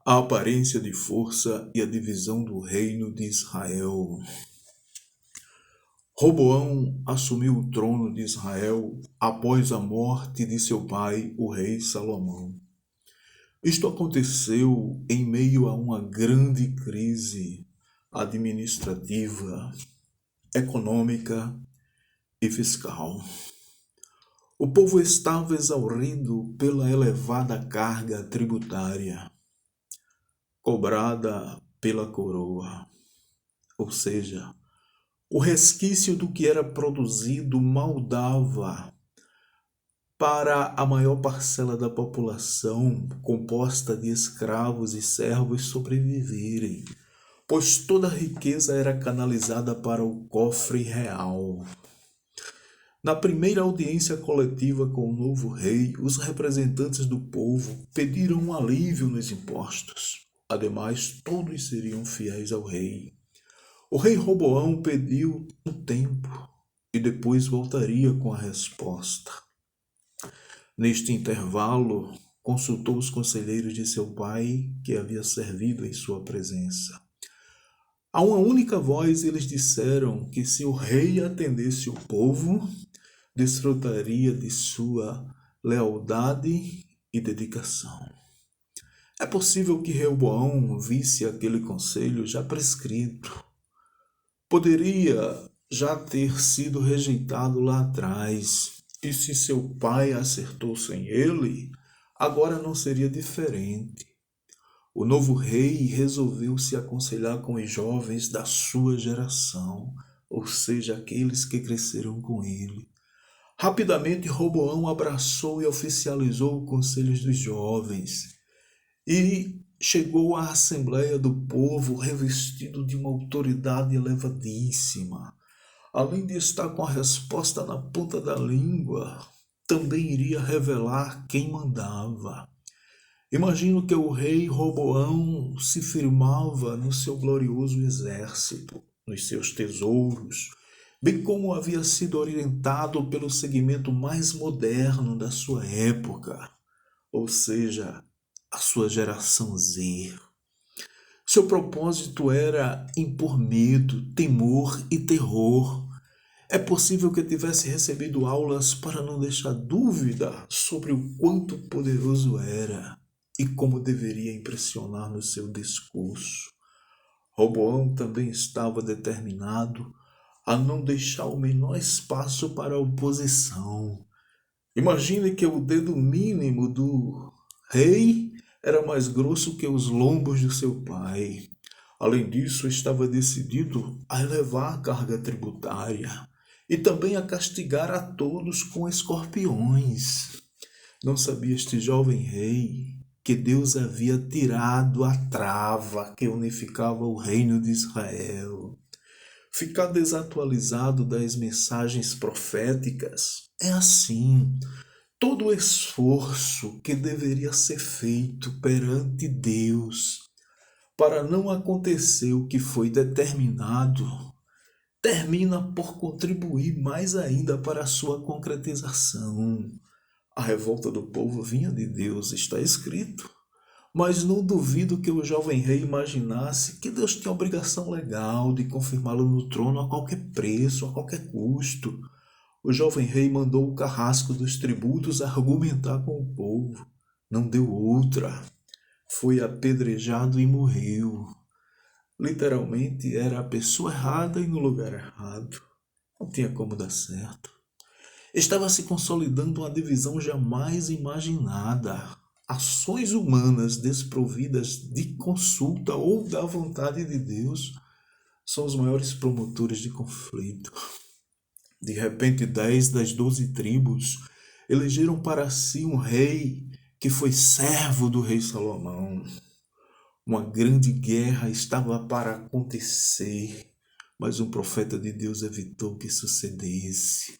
a aparência de força e a divisão do reino de Israel. Roboão assumiu o trono de Israel após a morte de seu pai, o rei Salomão. Isto aconteceu em meio a uma grande crise administrativa, econômica e fiscal. O povo estava exaurido pela elevada carga tributária cobrada pela coroa, ou seja, o resquício do que era produzido mal dava para a maior parcela da população, composta de escravos e servos, sobreviverem, pois toda a riqueza era canalizada para o cofre real. Na primeira audiência coletiva com o novo rei, os representantes do povo pediram um alívio nos impostos. Ademais, todos seriam fiéis ao rei. O rei Roboão pediu um tempo e depois voltaria com a resposta. Neste intervalo, consultou os conselheiros de seu pai, que havia servido em sua presença. A uma única voz eles disseram que se o rei atendesse o povo, desfrutaria de sua lealdade e dedicação. É possível que Reoboão visse aquele conselho já prescrito. Poderia já ter sido rejeitado lá atrás, e se seu pai acertou sem ele, agora não seria diferente. O novo rei resolveu se aconselhar com os jovens da sua geração, ou seja, aqueles que cresceram com ele. Rapidamente, Roboão abraçou e oficializou o conselho dos jovens e chegou à Assembleia do Povo revestido de uma autoridade elevadíssima. Além de estar com a resposta na ponta da língua, também iria revelar quem mandava. Imagino que o rei Roboão se firmava no seu glorioso exército, nos seus tesouros, bem como havia sido orientado pelo segmento mais moderno da sua época, ou seja, a sua geração Z. Seu propósito era impor medo, temor e terror. É possível que tivesse recebido aulas para não deixar dúvida sobre o quanto poderoso era e como deveria impressionar no seu discurso. Roboão também estava determinado a não deixar o menor espaço para a oposição. Imagine que o dedo mínimo do rei era mais grosso que os lombos do seu pai. Além disso, estava decidido a elevar a carga tributária e também a castigar a todos com escorpiões. Não sabia este jovem rei que Deus havia tirado a trava que unificava o reino de Israel. Ficar desatualizado das mensagens proféticas é assim. Todo o esforço que deveria ser feito perante Deus para não acontecer o que foi determinado, termina por contribuir mais ainda para a sua concretização. A revolta do povo vinha de Deus, está escrito. Mas não duvido que o jovem rei imaginasse que Deus tinha a obrigação legal de confirmá-lo no trono a qualquer preço, a qualquer custo. O jovem rei mandou o carrasco dos tributos argumentar com o povo. Não deu outra. Foi apedrejado e morreu. Literalmente era a pessoa errada e no lugar errado. Não tinha como dar certo. Estava se consolidando uma divisão jamais imaginada. Ações humanas desprovidas de consulta ou da vontade de Deus são os maiores promotores de conflito. De repente, 10 das 12 tribos elegeram para si um rei que foi servo do rei Salomão. Uma grande guerra estava para acontecer, mas um profeta de Deus evitou que sucedesse.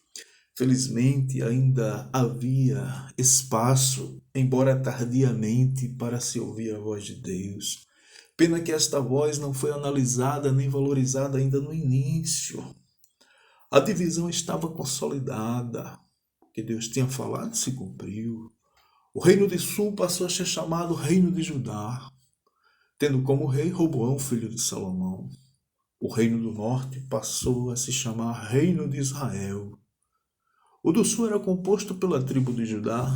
Felizmente, ainda havia espaço, embora tardiamente, para se ouvir a voz de Deus. Pena que esta voz não foi analisada nem valorizada ainda no início. A divisão estava consolidada. O que Deus tinha falado se cumpriu. O reino de Sul passou a ser chamado Reino de Judá. tendo como rei Roboão, filho de Salomão. O reino do norte passou a se chamar Reino de Israel. O do sul era composto pela tribo de Judá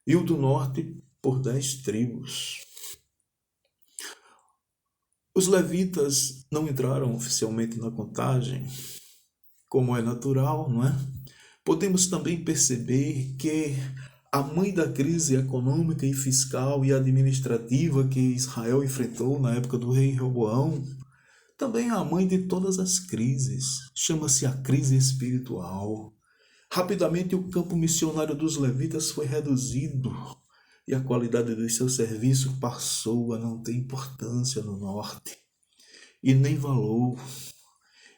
e o do norte por 10 tribos. Os levitas não entraram oficialmente na contagem, como é natural, não é? Podemos também perceber que a mãe da crise econômica e fiscal e administrativa que Israel enfrentou na época do rei Roboão também é a mãe de todas as crises. Chama-se a crise espiritual. Rapidamente o campo missionário dos levitas foi reduzido e a qualidade do seu serviço passou a não ter importância no norte e nem valor.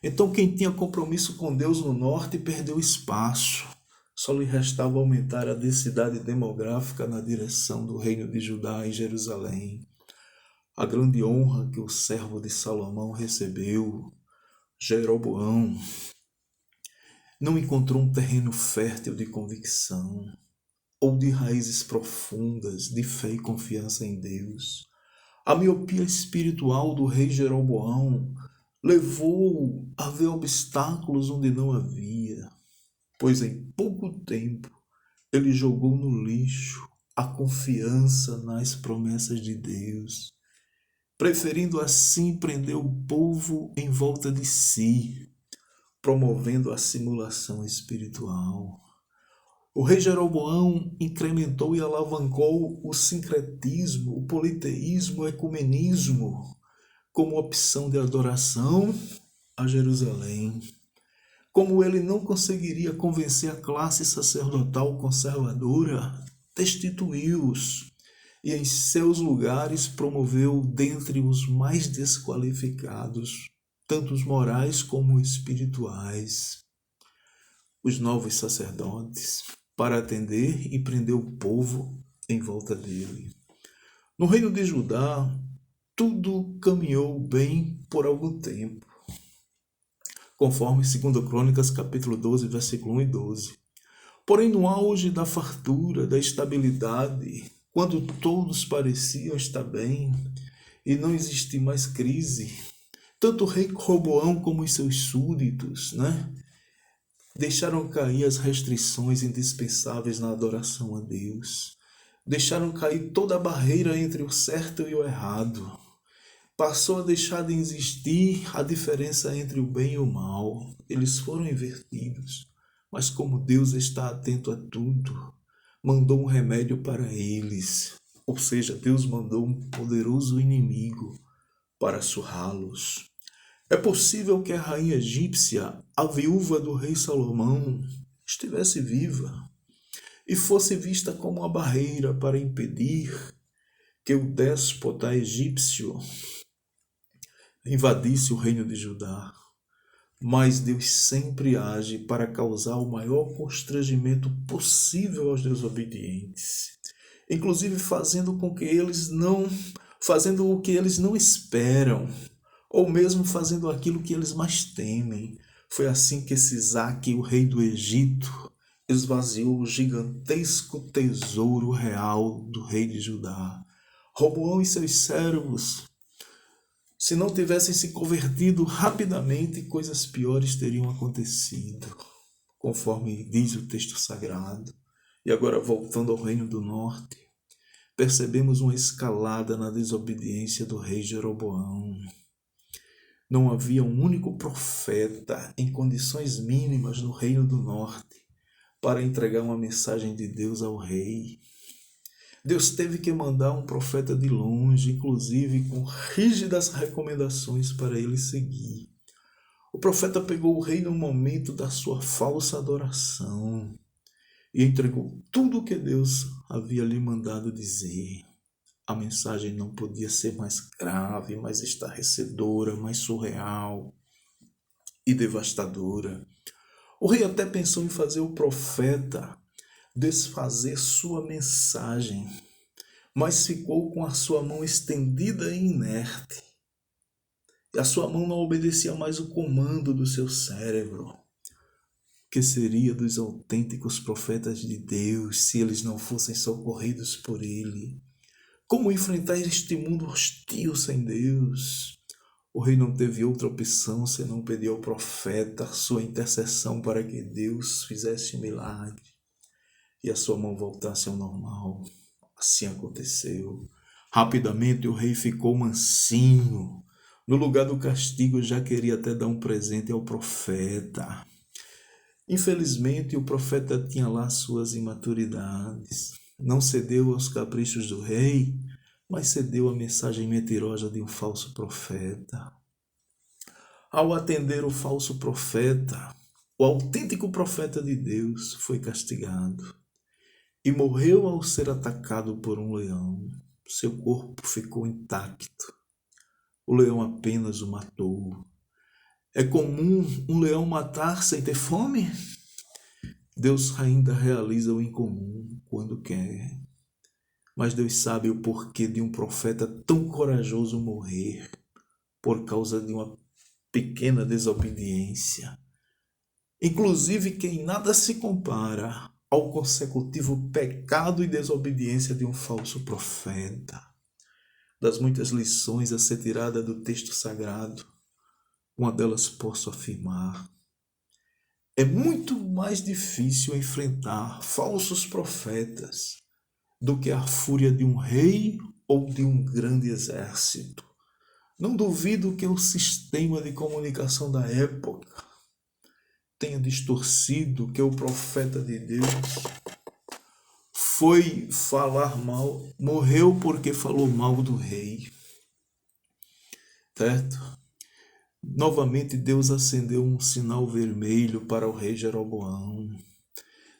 Então quem tinha compromisso com Deus no norte perdeu espaço. Só lhe restava aumentar a densidade demográfica na direção do reino de Judá e Jerusalém. A grande honra que o servo de Salomão recebeu, Jeroboão, não encontrou um terreno fértil de convicção ou de raízes profundas de fé e confiança em Deus. A miopia espiritual do rei Jeroboão levou a ver obstáculos onde não havia, pois em pouco tempo ele jogou no lixo a confiança nas promessas de Deus, preferindo assim prender o povo em volta de si, promovendo a simulação espiritual. O rei Jeroboão incrementou e alavancou o sincretismo, o politeísmo, o ecumenismo, como opção de adoração a Jerusalém. Como ele não conseguiria convencer a classe sacerdotal conservadora, destituiu-os e em seus lugares promoveu dentre os mais desqualificados, tanto os morais como os espirituais, os novos sacerdotes, para atender e prender o povo em volta dele. No reino de Judá, tudo caminhou bem por algum tempo, conforme 2 Crônicas, capítulo 12, versículo 1 e 12. Porém, no auge da fartura, da estabilidade, quando todos pareciam estar bem e não existia mais crise, tanto o rei Roboão como os seus súditos, deixaram cair as restrições indispensáveis na adoração a Deus. Deixaram cair toda a barreira entre o certo e o errado. Passou a deixar de existir a diferença entre o bem e o mal. Eles foram invertidos. Mas como Deus está atento a tudo, mandou um remédio para eles. Ou seja, Deus mandou um poderoso inimigo para surrá-los. É possível que a rainha egípcia, a viúva do rei Salomão, estivesse viva e fosse vista como uma barreira para impedir que o déspota egípcio invadisse o reino de Judá. Mas Deus sempre age para causar o maior constrangimento possível aos desobedientes, inclusive fazendo o que eles não esperam, ou mesmo fazendo aquilo que eles mais temem. Foi assim que Sisaque, o rei do Egito, esvaziou o gigantesco tesouro real do rei de Judá. Roboão e seus servos, se não tivessem se convertido rapidamente, coisas piores teriam acontecido, conforme diz o texto sagrado. E agora, voltando ao reino do norte, percebemos uma escalada na desobediência do rei Jeroboão. Não havia um único profeta em condições mínimas no reino do norte para entregar uma mensagem de Deus ao rei. Deus teve que mandar um profeta de longe, inclusive com rígidas recomendações para ele seguir. O profeta pegou o rei no momento da sua falsa adoração e entregou tudo o que Deus havia lhe mandado dizer. A mensagem não podia ser mais grave, mais estarrecedora, mais surreal e devastadora. O rei até pensou em fazer o profeta desfazer sua mensagem, mas ficou com a sua mão estendida e inerte. E a sua mão não obedecia mais o comando do seu cérebro. Que seria dos autênticos profetas de Deus se eles não fossem socorridos por ele? Como enfrentar este mundo hostil sem Deus? O rei não teve outra opção senão pedir ao profeta sua intercessão para que Deus fizesse um milagre e a sua mão voltasse ao normal. Assim aconteceu. Rapidamente o rei ficou mansinho. No lugar do castigo, já queria até dar um presente ao profeta. Infelizmente, o profeta tinha lá suas imaturidades. Não cedeu aos caprichos do rei, mas cedeu à mensagem mentirosa de um falso profeta. Ao atender o falso profeta, o autêntico profeta de Deus foi castigado e morreu ao ser atacado por um leão. Seu corpo ficou intacto. O leão apenas o matou. É comum um leão matar sem ter fome? Deus ainda realiza o incomum quando quer. Mas Deus sabe o porquê de um profeta tão corajoso morrer por causa de uma pequena desobediência. Inclusive que em nada se compara ao consecutivo pecado e desobediência de um falso profeta. Das muitas lições a ser tirada do texto sagrado, uma delas posso afirmar: é muito mais difícil enfrentar falsos profetas do que a fúria de um rei ou de um grande exército. Não duvido que o sistema de comunicação da época tenha distorcido que o profeta de Deus foi falar mal, morreu porque falou mal do rei. Certo? Novamente Deus acendeu um sinal vermelho para o rei Jeroboão.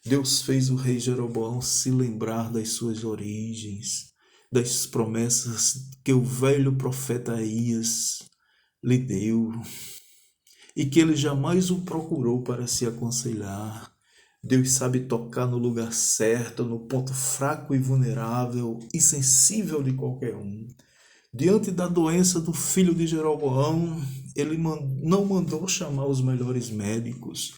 Deus fez o rei Jeroboão se lembrar das suas origens, das promessas que o velho profeta Aías lhe deu, e que ele jamais o procurou para se aconselhar. Deus sabe tocar no lugar certo, no ponto fraco e vulnerável e sensível de qualquer um. Diante da doença do filho de Jeroboão, ele não mandou chamar os melhores médicos,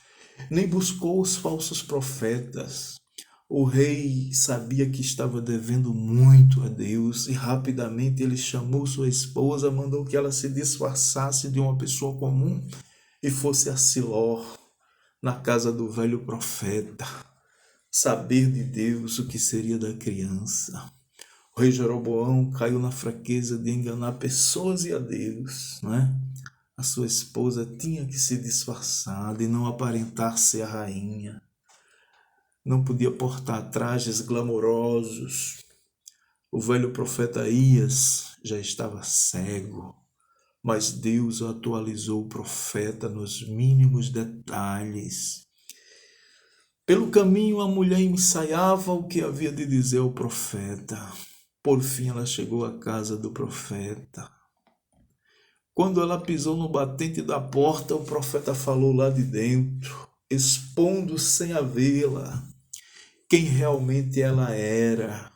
nem buscou os falsos profetas. O rei sabia que estava devendo muito a Deus e rapidamente ele chamou sua esposa, mandou que ela se disfarçasse de uma pessoa comum e fosse a Siló, na casa do velho profeta, saber de Deus o que seria da criança. O rei Jeroboão caiu na fraqueza de enganar pessoas e a Deus, não é? A sua esposa tinha que se disfarçar e não aparentar ser a rainha. Não podia portar trajes glamourosos. O velho profeta Aías já estava cego, mas Deus atualizou o profeta nos mínimos detalhes. Pelo caminho, a mulher ensaiava o que havia de dizer ao profeta. Por fim, ela chegou à casa do profeta. Quando ela pisou no batente da porta, o profeta falou lá de dentro, expondo sem havê-la quem realmente ela era.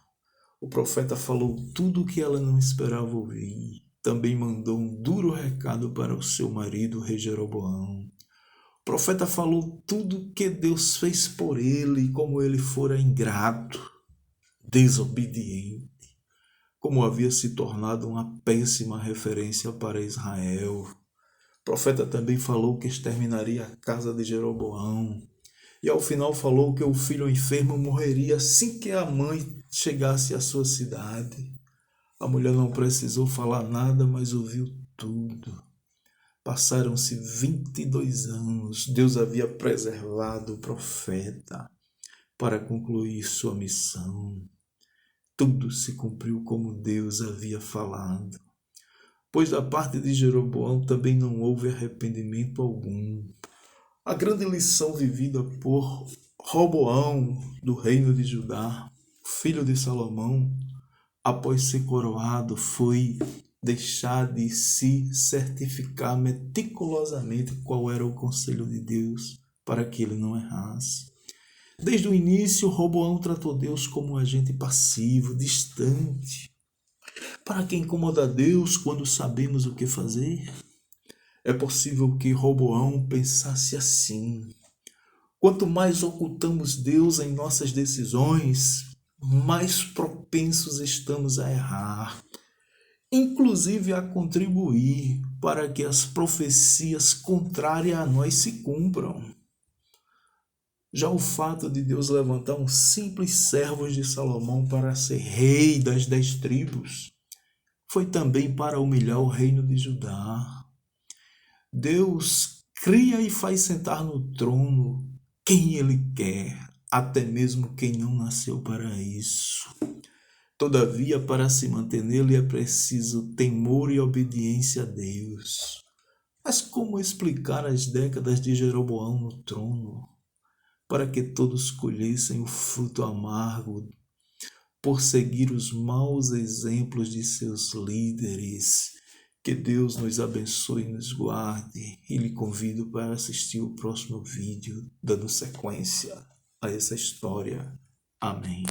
O profeta falou tudo o que ela não esperava ouvir. Também mandou um duro recado para o seu marido, o rei Jeroboão. O profeta falou tudo o que Deus fez por ele e como ele fora ingrato, desobediente, como havia se tornado uma péssima referência para Israel. O profeta também falou que exterminaria a casa de Jeroboão. E ao final falou que o filho enfermo morreria assim que a mãe chegasse à sua cidade. A mulher não precisou falar nada, mas ouviu tudo. Passaram-se 22 anos. Deus havia preservado o profeta para concluir sua missão. Tudo se cumpriu como Deus havia falado. Pois da parte de Jeroboão também não houve arrependimento algum. A grande lição vivida por Roboão, do reino de Judá, filho de Salomão, após ser coroado, foi deixar de se certificar meticulosamente qual era o conselho de Deus para que ele não errasse. Desde o início, Roboão tratou Deus como um agente passivo, distante. Para que incomodar Deus quando sabemos o que fazer? É possível que Roboão pensasse assim: quanto mais ocultamos Deus em nossas decisões, mais propensos estamos a errar, inclusive a contribuir para que as profecias contrárias a nós se cumpram. Já o fato de Deus levantar um simples servo de Salomão para ser rei das 10 tribos foi também para humilhar o reino de Judá. Deus cria e faz sentar no trono quem Ele quer, até mesmo quem não nasceu para isso. Todavia, para se manter nele é preciso temor e obediência a Deus. Mas como explicar as décadas de Jeroboão no trono, para que todos colhessem o fruto amargo por seguir os maus exemplos de seus líderes? Que Deus nos abençoe e nos guarde. E lhe convido para assistir o próximo vídeo, dando sequência a essa história. Amém.